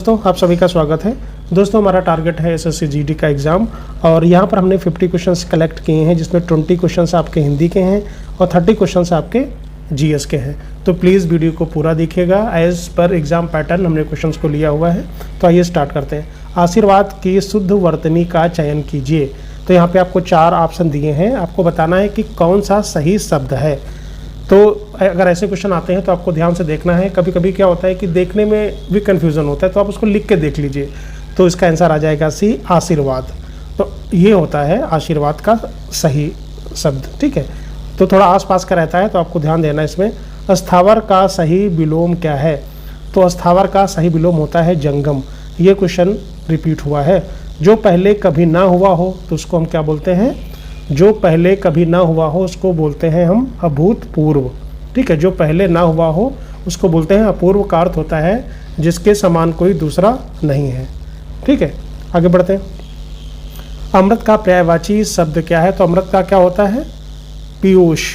दोस्तों आप सभी का स्वागत है। दोस्तों हमारा टारगेट है एसएससी जीडी का एग्ज़ाम और यहाँ पर हमने 50 क्वेश्चंस कलेक्ट किए हैं, जिसमें 20 क्वेश्चंस आपके हिंदी के हैं और 30 क्वेश्चंस आपके जीएस के हैं। तो प्लीज़ वीडियो को पूरा देखिएगा। एज पर एग्ज़ाम पैटर्न हमने क्वेश्चंस को लिया हुआ है। तो आइए स्टार्ट करते हैं। आशीर्वाद की शुद्ध वर्तनी का चयन कीजिए। तो यहाँ पर आपको 4 ऑप्शन दिए हैं, आपको बताना है कि कौन सा सही शब्द है। तो अगर ऐसे क्वेश्चन आते हैं तो आपको ध्यान से देखना है। कभी कभी क्या होता है कि देखने में भी कन्फ्यूज़न होता है, तो आप उसको लिख के देख लीजिए। तो इसका आंसर आ जाएगा सी, आशीर्वाद। तो ये होता है आशीर्वाद का सही शब्द, ठीक है। तो थोड़ा आसपास का रहता है, तो आपको ध्यान देना इसमें। स्थावर का सही विलोम क्या है? तो स्थावर का सही विलोम होता है जंगम। ये क्वेश्चन रिपीट हुआ है। जो पहले कभी ना हुआ हो तो उसको हम क्या बोलते हैं? जो पहले कभी ना हुआ हो उसको बोलते हैं हम अभूतपूर्व, ठीक है। जो पहले ना हुआ हो उसको बोलते हैं अपूर्व का अर्थ होता है जिसके समान कोई दूसरा नहीं है, ठीक है। आगे बढ़ते हैं। अमृत का पर्यायवाची शब्द क्या है? तो अमृत का क्या होता है? पीयूष।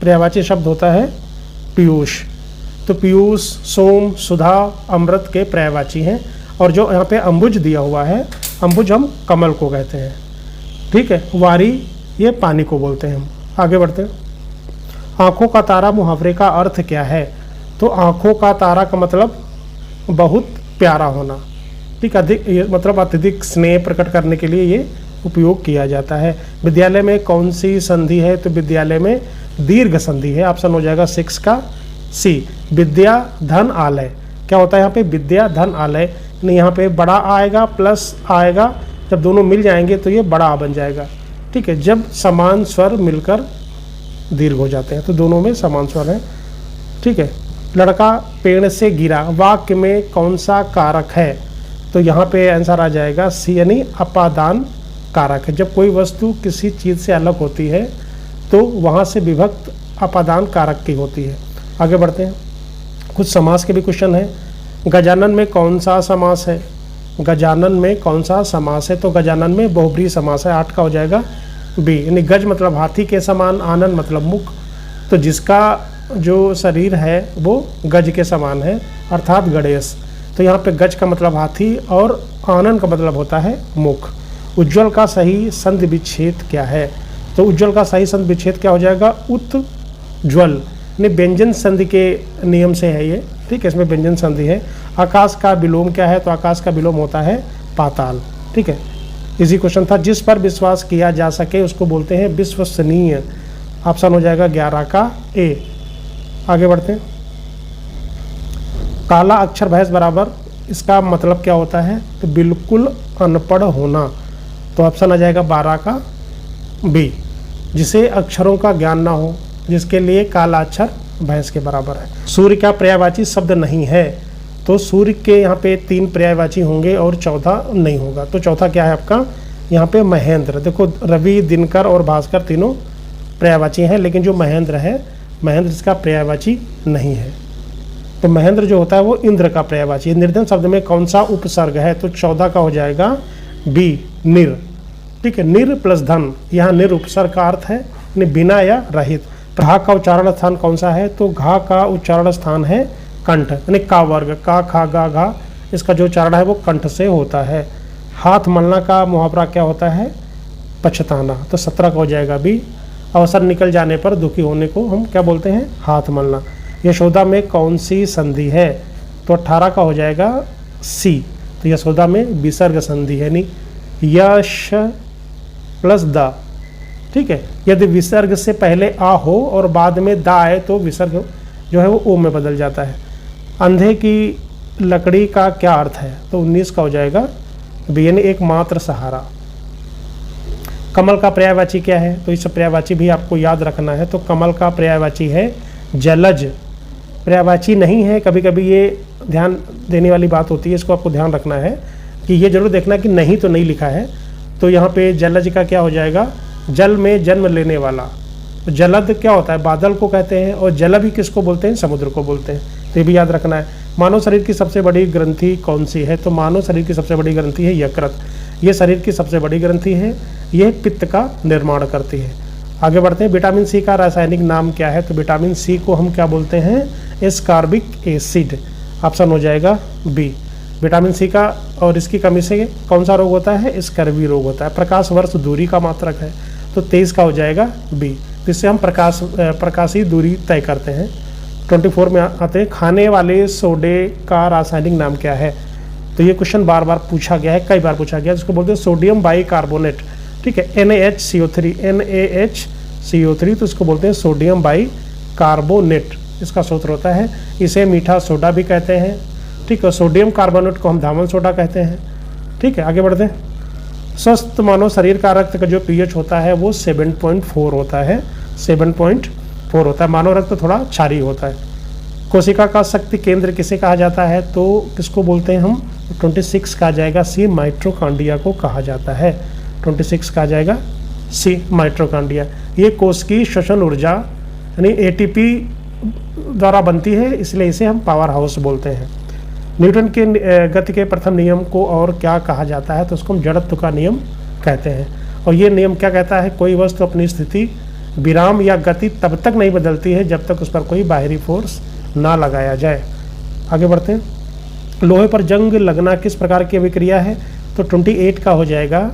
पर्यायवाची शब्द होता है पीयूष। तो पीयूष, सोम, सुधा अमृत के पर्यायवाची हैं। और जो यहाँ पे अंबुज दिया हुआ है, अंबुज हम कमल को कहते हैं, ठीक है। वारी ये पानी को बोलते हैं हम। आगे बढ़ते हैं। आँखों का तारा मुहावरे का अर्थ क्या है? तो आँखों का तारा का मतलब बहुत प्यारा होना, ठीक है। अधिक ये मतलब अत्यधिक स्नेह प्रकट करने के लिए ये उपयोग किया जाता है। विद्यालय में कौन सी संधि है? तो विद्यालय में दीर्घ संधि है। ऑप्शन हो जाएगा 6 का सी, विद्या धन आलय। क्या होता है यहाँ पे? विद्या धन आलय। नहीं, यहाँ पे बड़ा आएगा प्लस आएगा, जब दोनों मिल जाएंगे तो ये बड़ा आ बन जाएगा, ठीक है। जब समान स्वर मिलकर दीर्घ हो जाते हैं तो दोनों में समान स्वर है, ठीक है। लड़का पेड़ से गिरा वाक्य में कौन सा कारक है? तो यहाँ पे आंसर आ जाएगा सी, यानी अपादान कारक है। जब कोई वस्तु किसी चीज़ से अलग होती है तो वहाँ से विभक्त अपादान कारक की होती है। आगे बढ़ते हैं। कुछ समास के भी क्वेश्चन है। गजानन में कौन सा समास है? गजानन में कौन सा समास है? तो गजानन में बहुब्रीहि समास है। 8 का हो जाएगा बी, यानी गज मतलब हाथी के समान, आनन मतलब मुख। तो जिसका जो शरीर है वो गज के समान है, अर्थात गणेश। तो यहाँ पे गज का मतलब हाथी और आनन का मतलब होता है मुख। उज्ज्वल का सही संधि विच्छेद क्या है? तो उज्ज्वल का सही संधि विच्छेद क्या हो जाएगा? उत्ज्वल, यानी व्यंजन संधि के नियम से है ये, ठीक है। इसमें व्यंजन संधि है। आकाश का विलोम क्या है? तो आकाश का विलोम होता है पाताल, ठीक है। इजी क्वेश्चन था। जिस पर विश्वास किया जा सके उसको बोलते हैं विश्वसनीय। ऑप्शन हो जाएगा 11 का ए। आगे बढ़ते हैं। काला अक्षर भैंस बराबर, इसका मतलब क्या होता है? तो बिल्कुल अनपढ़ होना। तो ऑप्शन आ जाएगा 12 का बी, जिसे अक्षरों का ज्ञान ना हो, जिसके लिए काला अक्षर भैंस के बराबर है। सूर्य का पर्यायवाची शब्द नहीं है? तो सूर्य के यहाँ पे 3 पर्यायवाची होंगे और चौथा नहीं होगा। तो चौथा क्या है आपका? यहाँ पे महेंद्र। देखो रवि, दिनकर और भास्कर तीनों पर्यायवाची हैं, लेकिन जो महेंद्र है, महेंद्र इसका पर्यायवाची नहीं है। तो महेंद्र जो होता है वो इंद्र का पर्यायवाची है। निर्धन शब्द में कौन सा उपसर्ग है? तो 14 का हो जाएगा बी, निर, ठीक है। निर प्लस धन, यहाँ निर उपसर्ग का अर्थ है बिना या रहित। घा का उच्चारण स्थान कौन सा है? तो घा का उच्चारण स्थान है कंठ, यानी का वर्ग, का खा गा घा, इसका जो उच्चारण है वो कंठ से होता है। हाथ मलना का मुहावरा क्या होता है? पछताना। तो 17 का हो जाएगा बी। अवसर निकल जाने पर दुखी होने को हम क्या बोलते हैं? हाथ मलना। यशोदा में कौन सी संधि है? तो 18 का हो जाएगा सी। तो यशोदा में विसर्ग संधि है, यानी यश प्लस द, ठीक है। यदि विसर्ग से पहले आ हो और बाद में दा आए तो विसर्ग जो है वो ओ में बदल जाता है। अंधे की लकड़ी का क्या अर्थ है? तो 19 का हो जाएगा बी, यानी एकमात्र सहारा। कमल का पर्यायवाची क्या है? तो इस पर्यायवाची भी आपको याद रखना है। तो कमल का पर्यायवाची है जलज। पर्यायवाची नहीं है, कभी कभी ये ध्यान देने वाली बात होती है, इसको आपको ध्यान रखना है कि ये जरूर देखना कि नहीं तो नहीं लिखा है। तो यहाँ पे जलज का क्या हो जाएगा? जल में जन्म लेने वाला। तो जलद क्या होता है? बादल को कहते हैं। और जल भी किसको बोलते हैं? समुद्र को बोलते हैं। तो ये भी याद रखना है। मानव शरीर की सबसे बड़ी ग्रंथि कौन सी है? तो मानव शरीर की सबसे बड़ी ग्रंथि है यकृत। ये शरीर की सबसे बड़ी ग्रंथि है, यह पित्त का निर्माण करती है। आगे बढ़ते हैं। विटामिन सी का रासायनिक नाम क्या है? तो विटामिन सी को हम क्या बोलते हैं? Ascorbic acid. ऑप्शन हो जाएगा बी। विटामिन सी का और इसकी कमी से कौन सा रोग होता है, स्कर्वी रोग होता है। प्रकाश वर्ष दूरी का मात्रक है, तो 23 का हो जाएगा बी। जिससे हम प्रकाशीय दूरी तय करते हैं। 24 में आते हैं, खाने वाले सोडे का रासायनिक नाम क्या है। तो ये क्वेश्चन बार बार पूछा गया है, कई बार पूछा गया है, जिसको बोलते हैं सोडियम बाइकार्बोनेट। ठीक है, NaHCO3, तो इसको बोलते हैं सोडियम बाइकार्बोनेट, इसका सूत्र होता है। इसे मीठा सोडा भी कहते हैं। ठीक है, सोडियम कार्बोनेट को हम धामन सोडा कहते हैं। ठीक है, आगे बढ़ते हैं। स्वस्थ मानव शरीर का रक्त का जो pH होता है वो 7.4 होता है, 7.4 होता है। मानव रक्त थोड़ा क्षारीय होता है। कोशिका का शक्ति केंद्र किसे कहा जाता है, तो किसको बोलते हैं हम, 26 का आ जाएगा सी, माइटोकॉन्ड्रिया को कहा जाता है। 26 का आ जाएगा सी, माइटोकॉन्ड्रिया। ये कोश की श्वसन ऊर्जा यानी ATP द्वारा बनती है, इसलिए इसे हम पावर हाउस बोलते हैं। न्यूटन के गति के प्रथम नियम को और क्या कहा जाता है, तो उसको हम जड़त्व का नियम कहते हैं। और ये नियम क्या कहता है, कोई वस्तु अपनी स्थिति, विराम या गति तब तक नहीं बदलती है जब तक उस पर कोई बाहरी फोर्स ना लगाया जाए। आगे बढ़ते हैं। लोहे पर जंग लगना किस प्रकार की अभिक्रिया है, तो 28 का हो जाएगा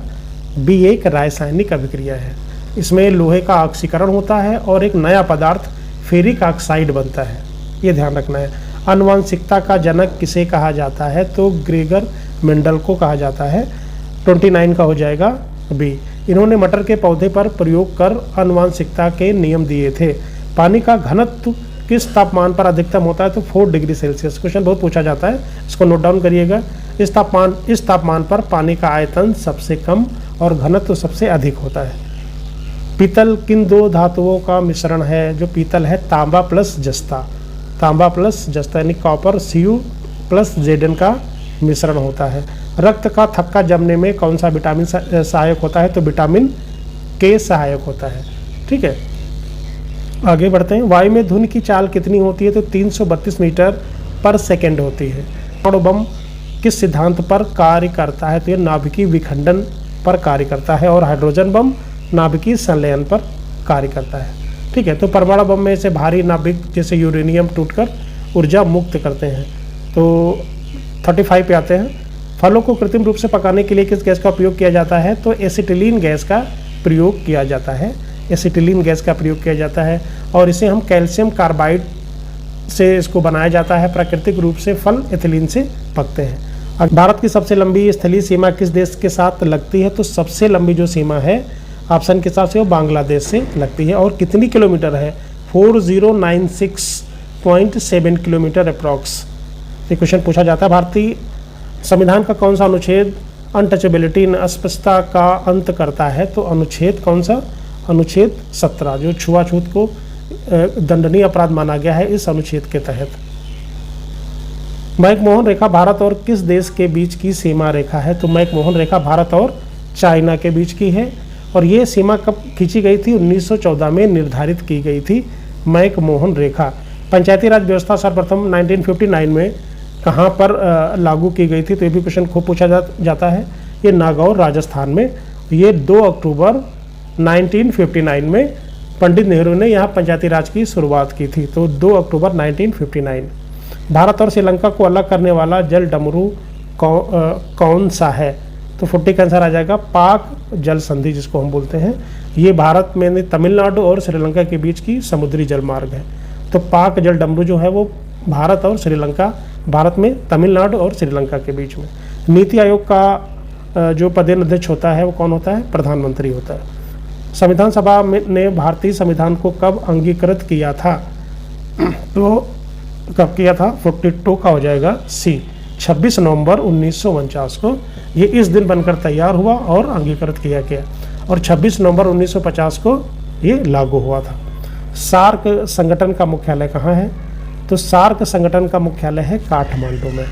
बी, एक रासायनिक अभिक्रिया है। इसमें लोहे का ऑक्सीकरण होता है और एक नया पदार्थ फेरिक ऑक्साइड बनता है, ये ध्यान रखना है। आनुवंशिकता का जनक किसे कहा जाता है, तो ग्रेगर मेंडल को कहा जाता है। 29 का हो जाएगा बी। इन्होंने मटर के पौधे पर प्रयोग कर आनुवंशिकता के नियम दिए थे। पानी का घनत्व किस तापमान पर अधिकतम होता है, तो 4 डिग्री सेल्सियस। क्वेश्चन बहुत पूछा जाता है, इसको नोट डाउन करिएगा। इस तापमान पर पानी का आयतन सबसे कम और घनत्व सबसे अधिक होता है। पीतल किन दो धातुओं का मिश्रण है, जो पीतल है तांबा प्लस जस्ता, तांबा प्लस जस्ता यानी कॉपर Cu प्लस Zn का मिश्रण होता है। रक्त का थक्का जमने में कौन सा विटामिन सहायक होता है, तो विटामिन के सहायक होता है। ठीक है, आगे बढ़ते हैं। वायु में धुन की चाल कितनी होती है, तो 332 मीटर पर सेकेंड होती है। अणु बम किस सिद्धांत पर कार्य करता है, तो ये नाभिकीय विखंडन पर कार्य करता है। और हाइड्रोजन बम नाभिकीय संलयन पर कार्य करता है। ठीक है, तो परमाणु बम में से भारी नाभिक जैसे यूरेनियम टूटकर ऊर्जा मुक्त करते हैं। तो 35 पे आते हैं। फलों को कृत्रिम रूप से पकाने के लिए किस गैस का उपयोग किया जाता है, तो एसिटिलीन गैस का प्रयोग किया जाता है, एसिटिलीन गैस का प्रयोग किया जाता है। और इसे हम कैल्शियम कार्बाइड से इसको बनाया जाता है। प्राकृतिक रूप से फल एथिलीन से पकते हैं। भारत की सबसे लंबी स्थलीय सीमा किस देश के साथ लगती है, तो सबसे लंबी जो सीमा है ऑप्शन के हिसाब से वो बांग्लादेश से लगती है। और कितनी किलोमीटर है, 4096.7 किलोमीटर अप्रॉक्स। ये क्वेश्चन पूछा जाता है। भारतीय संविधान का कौन सा अनुच्छेद अनटचेबिलिटी अस्पृश्यता का अंत करता है, तो अनुच्छेद कौन सा, अनुच्छेद 17, जो छुआछूत को दंडनीय अपराध माना गया है इस अनुच्छेद के तहत। मैकमोहन रेखा भारत और किस देश के बीच की सीमा रेखा है, तो मैकमोहन रेखा भारत और चाइना के बीच की है। और ये सीमा कब खींची गई थी, 1914 में निर्धारित की गई थी मैकमोहन रेखा। पंचायती राज व्यवस्था सर्वप्रथम 1959 में कहाँ पर लागू की गई थी, तो ये भी क्वेश्चन खूब पूछा जाता है। ये नागौर राजस्थान में। ये 2 अक्टूबर 1959 में पंडित नेहरू ने यहाँ पंचायती राज की शुरुआत की थी, तो 2 अक्टूबर 1959। भारत और श्रीलंका को अलग करने वाला जल डमरू कौन सा है, तो 40 का आंसर आ जाएगा पाक जल संधि, जिसको हम बोलते हैं। ये भारत में तमिलनाडु और श्रीलंका के बीच की समुद्री जल मार्ग है। तो पाक जल डमरू जो है वो भारत और श्रीलंका, भारत में तमिलनाडु और श्रीलंका के बीच में। नीति आयोग का जो पदेनाध्यक्ष होता है वो कौन होता है, प्रधानमंत्री होता है। संविधान सभा ने भारतीय संविधान को कब अंगीकृत किया था, तो कब किया था, 42 का हो जाएगा सी, 26 नवंबर 1949 को ये इस दिन बनकर तैयार हुआ और अंगीकृत किया गया। और 26 नवंबर 1950 को ये लागू हुआ था। सार्क संगठन का मुख्यालय कहाँ है, तो सार्क संगठन का मुख्यालय है काठमांडू में।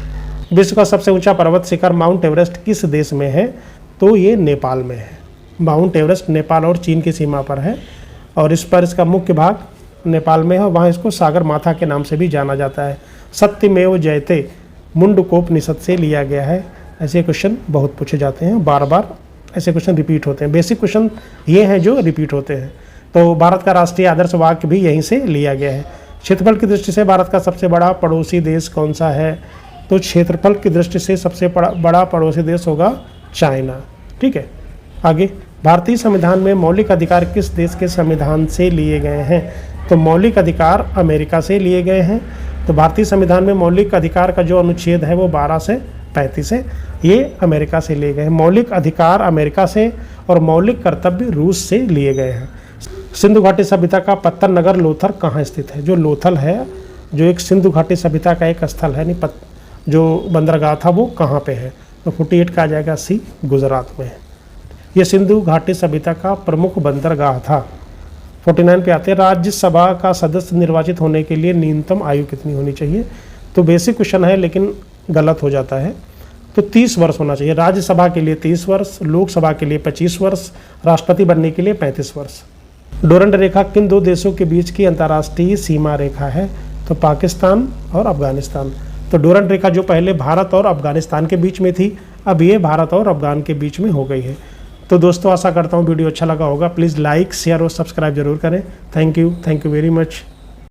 विश्व का सबसे ऊंचा पर्वत शिखर माउंट एवरेस्ट किस देश में है, तो ये नेपाल में है। माउंट एवरेस्ट नेपाल और चीन की सीमा पर है और इस पर इसका मुख्य भाग नेपाल में है। वहाँ इसको सागर माथा के नाम से भी जाना जाता है। सत्यमेव जयते मुंडकोपनिषद से लिया गया है। ऐसे क्वेश्चन बहुत पूछे जाते हैं, बार बार ऐसे क्वेश्चन रिपीट होते हैं। बेसिक क्वेश्चन ये हैं जो रिपीट होते हैं। तो भारत का राष्ट्रीय आदर्श वाक्य भी यहीं से लिया गया है। क्षेत्रफल की दृष्टि से भारत का सबसे बड़ा पड़ोसी देश कौन सा है, तो क्षेत्रफल की दृष्टि से सबसे बड़ा पड़ोसी देश होगा चाइना। ठीक है, आगे भारतीय संविधान में मौलिक अधिकार किस देश के संविधान से लिए गए हैं? तो मौलिक अधिकार अमेरिका से लिए गए हैं। तो भारतीय संविधान में मौलिक अधिकार का जो अनुच्छेद है वो 12 से 35 है, ये अमेरिका से लिए गए हैं। मौलिक अधिकार अमेरिका से और मौलिक कर्तव्य रूस से लिए गए हैं। सिंधु घाटी सभ्यता का पत्तन नगर लोथल कहाँ स्थित है? जो लोथल है, जो एक सिंधु घाटी सभ्यता का एक स्थल है, नहीं जो बंदरगाह था, वो कहाँ पे है? तो 48 का आ जाएगा सी, गुजरात में। ये सिंधु घाटी सभ्यता का प्रमुख बंदरगाह था। 49 पे आते हैं, राज्यसभा का सदस्य निर्वाचित होने के लिए न्यूनतम आयु कितनी होनी चाहिए? तो बेसिक क्वेश्चन है लेकिन गलत हो जाता है। तो 30 वर्ष होना चाहिए। राज्यसभा के लिए 30 वर्ष, लोकसभा के लिए 25 वर्ष, राष्ट्रपति बनने के लिए 35 वर्ष। डोरंड रेखा किन दो देशों के बीच की अंतर्राष्ट्रीय सीमा रेखा है? तो पाकिस्तान और अफगानिस्तान। तो डोरंड रेखा जो पहले भारत और अफगानिस्तान के बीच में थी, अब ये भारत और अफगान के बीच में हो गई है। तो दोस्तों आशा करता हूँ वीडियो अच्छा लगा होगा। प्लीज़ लाइक, शेयर और सब्सक्राइब जरूर करें। Thank you very much.